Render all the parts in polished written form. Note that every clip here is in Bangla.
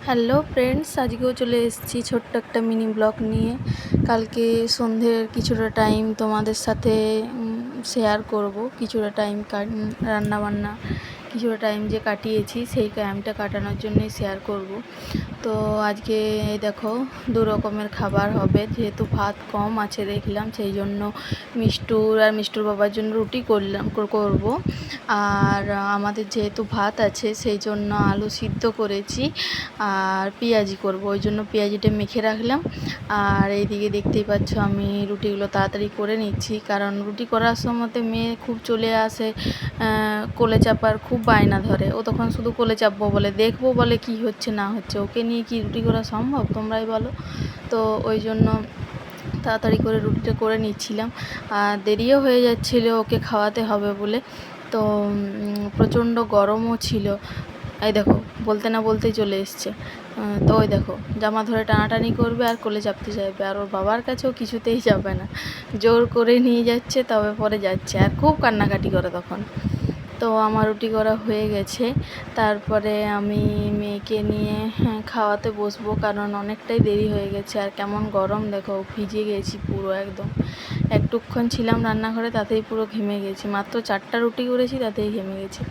হ্যালো ফ্রেন্ডস, আজকেও চলে এসেছি ছোট্ট একটা মিনি ব্লগ নিয়ে। কালকে সন্ধ্যের কিছুটা টাইম তোমাদের সাথে শেয়ার করব। কিছুটা টাইম রান্নাবান্না কিছুটা টাইম যে কাটিয়েছি সেই টাইমটা কাটানোর জন্যই শেয়ার করব। তো আজকে দেখো দু রকমের খাবার হবে, যেহেতু ভাত কম আছে দেখলাম, সেই জন্য মিষ্টুর বাবার জন্য রুটি করব। আর আমাদের যেহেতু ভাত আছে সেই জন্য আলু সিদ্ধ করেছি আর পেঁয়াজি করব, ওই জন্য পেঁয়াজিটা মেখে রাখলাম। আর এইদিকে দেখতেই পাচ্ছ আমি রুটিগুলো তাড়াতাড়ি করে নিচ্ছি, কারণ রুটি করার সময়তে মেয়ে খুব চলে আসে, কোলে চাপার খুব বায়না ধরে। ও তখন শুধু কোলে চাপবো বলে, দেখবো বলে কি হচ্ছে না হচ্ছে, ওকে নিয়ে কি রুটি করা সম্ভব তোমরাই বলো। তো ওই জন্য তাড়াতাড়ি করে রুটিটা করে নিচ্ছিলাম, আর দেরিও হয়ে যাচ্ছিলো ওকে খাওয়াতে হবে বলে। তো প্রচণ্ড গরমও ছিল। এই দেখো বলতে না বলতেই চলে এসছে। তো ওই দেখো জামা ধরে টানাটানি করবে আর কোলে চাপতে চাইবে, আর ওর বাবার কাছেও কিছুতেই যাবে না, জোর করে নিয়ে যাচ্ছে তবে পরে যাচ্ছে, আর খুব কান্নাকাটি করে তখন। তো আমার রুটি করা হয়ে গেছে, তারপরে আমি মেয়েকে নিয়ে খাওয়াতে বসবো, কারণ অনেকটাই দেরি হয়ে গেছে। আর কেমন গরম দেখো, ভিজে গেছি পুরো একদম। একটুক্ষণ ছিলাম রান্নাঘরে তাতেই পুরো ঘেমে গেছি, মাত্র 4টা রুটি করেছি তাতেই ঘেমে গেছি।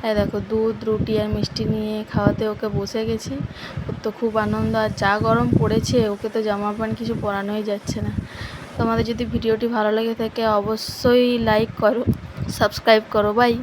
এই দেখো দুধ রুটি আর মিষ্টি নিয়ে খাওয়াতে ওকে বসে গেছি। ওর তো খুব আনন্দ, আর যা গরম পড়েছে ওকে তো জামা প্যান্ট কিছু পরানোই যাচ্ছে না। তোমাদের যদি ভিডিওটি ভালো লেগে থাকে অবশ্যই লাইক করো, সাবস্ক্রাইব করো, বাই।